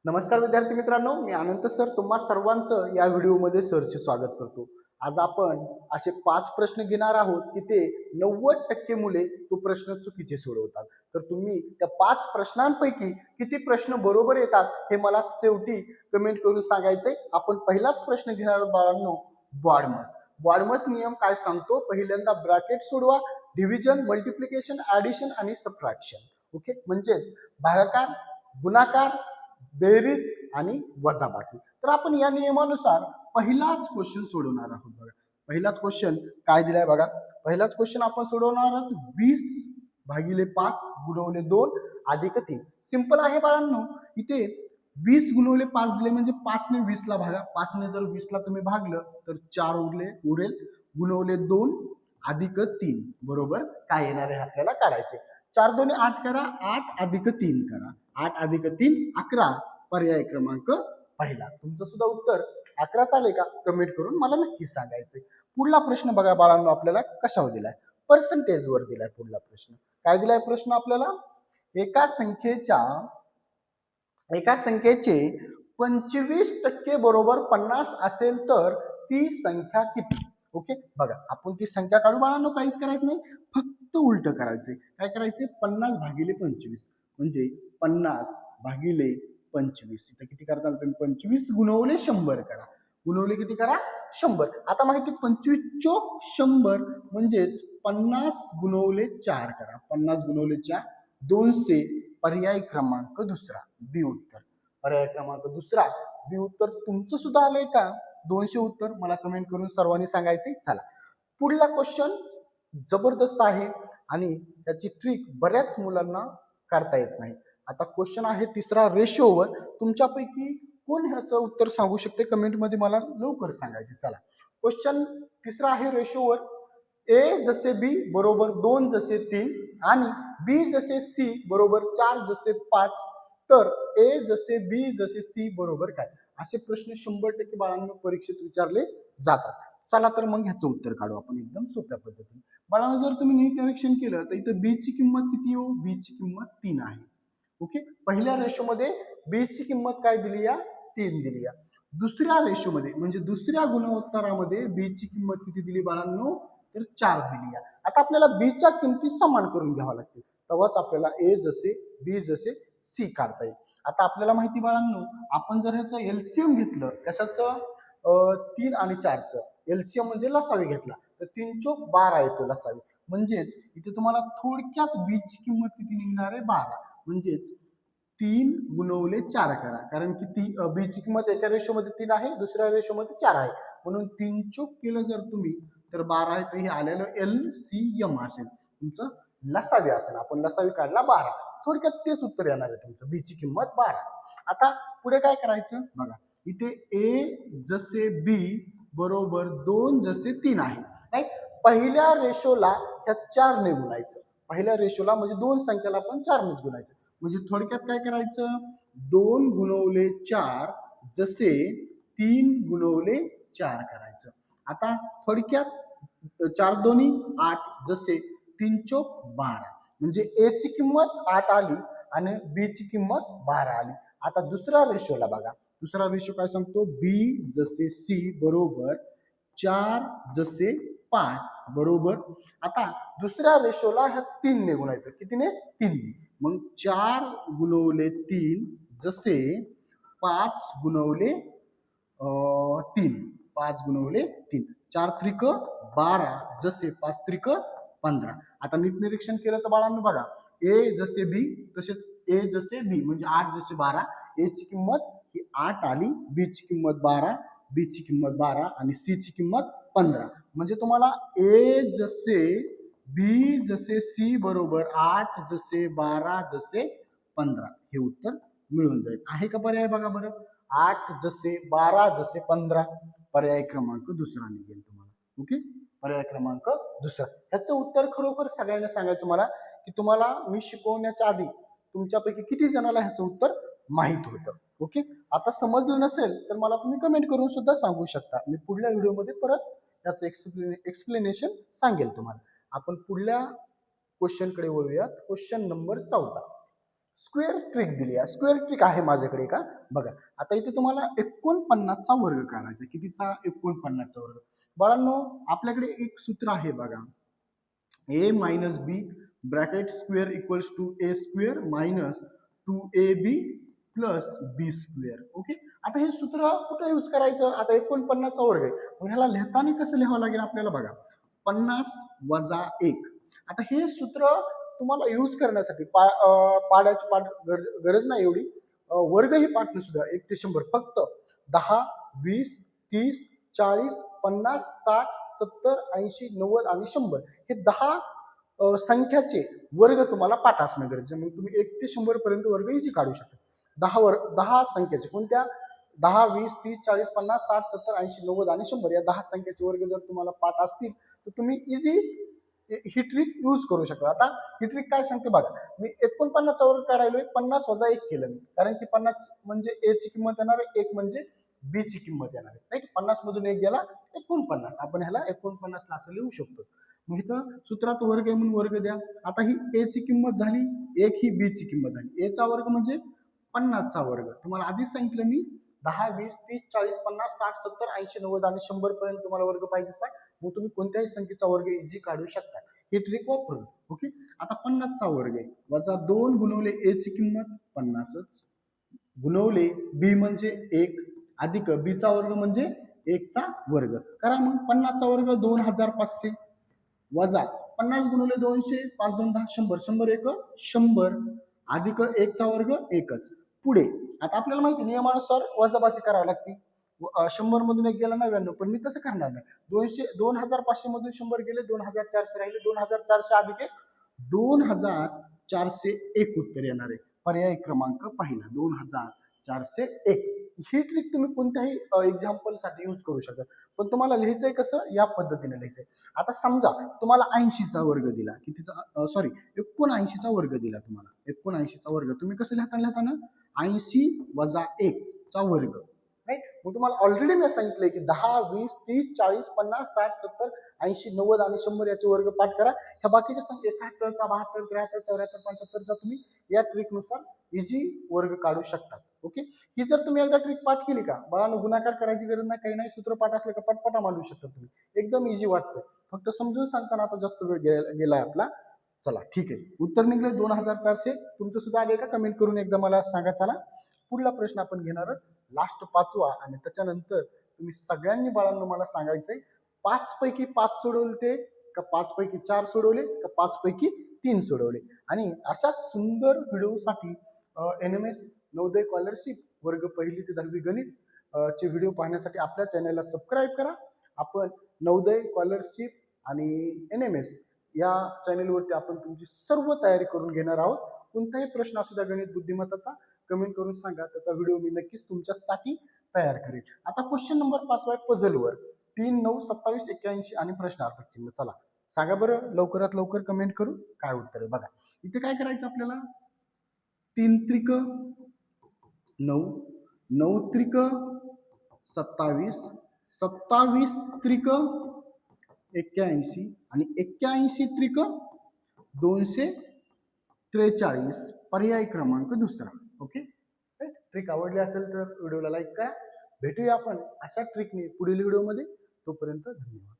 नमस्कार विद्यार्थी मित्रांनो, मी अनंत सर तुम्हा सर्वांचं या व्हिडिओमध्ये सरचे स्वागत करतो। आज आपण असे 5 प्रश्न घेणार आहोत की ते 90% मुले तो प्रश्न चुकीचे सोडवतात। तर तुम्ही त्या 5 प्रश्नांपैकी किती प्रश्न बरोबर येतात हे मला शेवटी कमेंट करून सांगायचे। आपण पहिलाच प्रश्न घेणार आहोत बाळांनो, बॉडमस नियम काय सांगतो? पहिल्यांदा ब्रॅकेट सोडवा, डिव्हिजन, मल्टिप्लिकेशन, ॲडिशन आणि सबट्रॅक्शन। ओके, म्हणजेच भागाकार, गुणाकार, बेरीज आणि वजाबाकी। तर आपण या नियमानुसार पहिलाच क्वेश्चन सोडवणार आहोत। बघा, पहिलाच क्वेश्चन काय दिलाय बघा। पहिलाच क्वेश्चन आपण सोडवणार आहोत 20/5 गुणवले 2 अधिक 3। सिंपल आहे बाळांनो। इथे 20 गुणवले 5 दिले म्हणजे 5 ने 20 ला भागा। 5 ने जर 20 ला तुम्ही भागलं तर 4 उरेल गुणवले 2 अधिक 3 बरोबर काय येणार आहे आपल्याला काढायचे। 4 2 8 करा, 8 अधिक 3 करा, 8 अधिक 3 11। पर्याय क्रमांक पहिला। तुमचं सुद्धा उत्तर 11 आले का कमेंट करून मला नक्की सांगायचे। पुढला प्रश्न बघा बाळांनो, आपल्याला कशावर दिलाय? पर्सेंटेज वर दिलाय। पुढला प्रश्न काय दिलाय? प्रश्न आपल्याला एका संख्येचे 25% बरोबर 50 असेल तर ती संख्या किती? ओके, बघा आपण ती संख्या काढू बाळांनो, काहीच करायचं नाही, फक्त उलट करायचंय। काय करायचंय? 50 भागिले 25 म्हणजे 50 भागिले 25। इथं किती करताल तुम्ही? 25 गुणवले 100 करा। गुणवले किती करा? 100। आता माहिती 25 चोक 100 म्हणजेच 50 गुणवले 4 करा। 50 गुणवले 4 200। पर्याय क्रमांक दुसरा बी उत्तर। पर्याय क्रमांक दुसरा बी उत्तर तुमचं सुद्धा आलंय का? 200 उत्तर मला कमेंट करून सर्वांनी सांगायचे। चला, पुढला क्वेश्चन जबरदस्त आहे आणि त्याची ट्रिक बऱ्याच मुलांना करता येत नाही। आता क्वेश्चन आहे तिसरा रेशोवर। तुमच्यापैकी कोण ह्याचं उत्तर सांगू शकते? कमेंट मध्ये मला लवकर सांगायचे। चला, क्वेश्चन तिसरा आहे रेशोवर। ए जसे बी बरोबर 2 जसे 3 आणि बी जसे सी बरोबर 4 जसे 5 तर ए जसे बी जसे सी बरोबर काय? असे प्रश्न 100% बाळांनो परीक्षेत विचारले जातात। चला तर मग ह्याचं उत्तर काढू आपण एकदम सोप्या पद्धतीने। बाळांनो, जर तुम्ही नीट निरीक्षण केलं तर इथं बी ची किंमत किती येऊ? बी ची किंमत 3 आहे। ओके, पहिल्या रेशोमध्ये बी ची किंमत काय दिली या? 3 दिली या। दुसऱ्या रेशोमध्ये म्हणजे दुसऱ्या गुणोत्तरामध्ये बी ची किंमत किती दिली बाळांनो? तर 4 दिली या। आता आपल्याला बी च्या किमती समान करून घ्यावा लागतील, तेव्हाच आपल्याला ए जसे बी जसे सी काढता येईल। आता आपल्याला माहिती बाळांनो, आपण जर ह्याचं एलसीएम घेतलं, कशाचं? 3 आणि 4चं एलसीएम म्हणजे लसावी घेतला तर 3 चोक 12 येतो लसावी। म्हणजेच इथे तुम्हाला थोडक्यात बी ची किंमत किती निघणार आहे? 12। म्हणजेच 3 गुणवले 4 करा, कारण की बी ची किंमत एका रेशोमध्ये 3 आहे, दुसऱ्या रेशोमध्ये 4 आहे, म्हणून 3 चोक केलं जर तुम्ही तर 12 आहे, तर हे आलेलं एलसीएम असेल, तुमचं लसावी असेल। आपण लसावी काढला 12, थोडक्यात तेच उत्तर येणार आहे तुमचं, बी ची किंमत 12। आता पुढे काय करायचं बघा, इथे ए जसे बी बरोबर 2 जसे 3 आहे, राईट? पहिल्या रेशोला ह्या 4 ने गुणायचं। पहिल्या रेशोला म्हणजे 2 संख्याला आपण 4 नेच गुणायचं। म्हणजे थोडक्यात काय करायचं? 2 गुणवले 4 जसे 3 गुणवले 4 करायचं। आता थोडक्यात 4 दोन्ही 8 जसे 3 चोक 12 म्हणजे ए ची किंमत 8 आली आणि बी ची किंमत 12 आली। आता दुसऱ्या रेशोला बघा, दुसरा रेशो काय सांगतो? बी जसे सी बरोबर 4 जसे 5 बरोबर। आता दुसऱ्या रेशोला ह्या 3 ने गुणायचं। कितीने? 3 ने। मग 4 गुणवले 3 जसे 5 गुणवले 3, 5 गुणवले 3, 4 त्रिक 12 जसे 5 त्रिक 15। आता नीट निरीक्षण केलं तर बाळांनो बघा, ए जसे बी तसेच ए जसे बी म्हणजे 8 जसे 12, ए ची किंमत ही 8 आली, बी ची किंमत 12, बी ची किंमत 12 आणि सी ची किंमत 15। म्हणजे तुम्हाला ए जसे बी जसे सी बरोबर 8 जसे 12 जसे 15 हे उत्तर मिळून जाईल। आहे का पर्याय? बघा बरं, 8 जसे 12 जसे 15, पर्याय क्रमांक दुसरा निघेल तुम्हाला। ओके, पर्याय क्रमांक दुसरा। ह्याचं उत्तर खरोखर सगळ्यांना सांगायचं मला की तुम्हाला मी शिकवण्याच्या आधी तुमच्यापैकी किती जणाला ह्याचं उत्तर माहित होतं? ओके, आता समजलं नसेल तर मला तुम्ही कमेंट करून सुद्धा सांगू शकता। मी पुढल्या व्हिडिओमध्ये परत त्याचं एक्सप्लेनेशन सांगेल तुम्हाला। आपण पुढल्या क्वेश्चन कडे वळूयात। Question number 14। स्क्वेअर ट्रिक दिली आहे. स्क्वेअर ट्रिक आहे माझ्याकडे का बघा. आता इथे तुम्हाला 49चा वर्ग काढायचा. कितीचा? 49चा वर्ग. बाळांनो आपल्याकडे एक सूत्र आहे बघा. a minus B bracket square equals to A square minus 2ab plus B square. Okay. आता हे सूत्र कुठं यूज करायचं? आता 49चा वर्ग आहे, मग ह्याला लिहिताना कसं लिहावं लागेल आपल्याला बघा. 50 वजा 1. आता हे सूत्र तुम्हाला यूज करण्यासाठी पाड्याची गरज नाही एवढी. वर्ग ही पाठणं सुद्धा 1 ते 100 फक्त 10, 20, 30, 40, 50, 60, 70, 80, 90 आणि 100 हे 10 संख्याचे वर्ग तुम्हाला पाठ असणं गरजेचं आहे. मग तुम्ही 1 ते 100 पर्यंत वर्ग इझी काढू शकता. 10 संख्याचे कोणत्या? 10, 20, 30, 40, 50, 60, 70, 80, 90 आणि 100 या 10 संख्याचे वर्ग जर तुम्हाला पाठ असतील तर तुम्ही इझी ही ट्रिक यूज करू शकता. आता ही ट्रिक काय सांगते बघा. मी 49चा वर्ग काढायलोय, 50 वजा 1 केलं मी, कारण की 50 म्हणजे ए ची किंमत येणार आहे, 1 म्हणजे बी ची किंमत येणार आहे. राईट. 50 मधून 1 गेला 49. आपण ह्याला 49 ला असं लिहू शकतो. मग इथं सूत्रात वर्ग आहे म्हणून वर्ग द्या. आता ही ए ची किंमत झाली, 1 ही बी ची किंमत झाली. ए चा वर्ग म्हणजे 50चा वर्ग. तुम्हाला आधीच सांगितलं मी 10, 20, 30, 40, 50, 60, 70, 80, 90 आणि 100 पर्यंत तुम्हाला वर्ग पाहिजे का? मग तुम्ही कोणत्याही संख्येचा वर्ग इझी काढू शकता ही ट्रिक वापरून. ओके. आता 50चा वर्ग आहे वजा 2 गुणवले ए ची किंमत 50च गुणवले बी म्हणजे 1 अधिक बी चा वर्ग म्हणजे 1 चा वर्ग. करा मग 50चा वर्ग 2500 वजा 50 गुणवले 200 5 2 10 100 100 1 100 अधिक 1 चा वर्ग 1च. पुढे आता आपल्याला माहिती नियमानुसार वजाबाकी करावी लागते. 100 मधून 1 गेला 99, पण मी तसं करणार नाही. 2500 मधून 100 गेले 2400 राहिले. 2400 अधिक 1 2401 उत्तर येणार आहे. पर्याय क्रमांक पहिला 2401. ही ट्रिक तुम्ही कोणत्याही एक्झाम्पलसाठी यूज करू शकता. पण तुम्हाला लिहायचंय कसं? या पद्धतीने लिहायचंय. आता समजा तुम्हाला 80चा वर्ग दिला. कितीचा? सॉरी 79चा वर्ग दिला तुम्हाला. 79चा वर्ग तुम्ही कसं लिहिताना 80 वजा 1 चा वर्ग. राईट. मग तुम्हाला ऑलरेडी मी सांगितलंय की 10, 20, 30, 40, 50, 60, 70, 80, 90 आणि 100 याचे वर्ग पाठ करा. ह्या बाकीच्या संख्या 71, 72, 73, 74, 75 तुम्ही या ट्रिकनुसार इझी वर्ग काढू शकता. ओके. ही जर तुम्ही एकदा ट्रिक पाठ केली का बाळांनो गुणाकार करायची गरज नाही, काही नाही. सूत्र पाठ असलं का पटपटा मांडू शकता तुम्ही. एकदम इझी वाटतं. फक्त समजून सांगताना आता जास्त वेळ गेलाय आपला. चला ठीक आहे. उत्तर निघलं 2400. तुमचं सुद्धा आले का? कमेंट करून एकदा मला सांगा. चला पुढला प्रश्न आपण घेणार लास्ट 5वा आणि त्याच्यानंतर तुम्ही सगळ्यांनी बाळांनो मला सांगायचंय 5 पैकी 5 सोडवले ते का 5 पैकी 4 सोडवले का 5 पैकी 3 सोडवले. आणि अशाच सुंदर व्हिडिओसाठी NMS नवोदय स्कॉलरशिप वर्ग 1ली ते 10वी गणित चे व्हिडिओ पाहण्यासाठी आपल्या चॅनलला सबस्क्राईब करा. आपण नवोदय स्कॉलरशिप आणि NMS या चॅनलवरती आपण तुमची सर्व तयारी करून घेणार आहोत. कोणताही प्रश्न असू द्या गणित बुद्धिमत्ताचा कमेंट करून सांगा. त्याचा व्हिडिओ मी नक्कीच तुमच्यासाठी तयार करेन. आता क्वेश्चन नंबर 5 आहे पझलवर 3, 9, 27, 81 आणि प्रश्नार्थक चिन्ह. चला सांगा बरं लवकरात लवकर कमेंट करून काय उत्तर आहे बघा. इथे काय करायचं आपल्याला 3 त्रिक 9, 9 त्रिक 27, 27 त्रिक 81 आणि 81 त्रिक 243. पर्याय क्रमांक दुसरा. ओके. ट्रिक आवडली असेल तर व्हिडिओला लाईक करा. भेटूया आपण अशा ट्रिकने पुढील व्हिडिओमध्ये. तोपर्यंत धन्यवाद.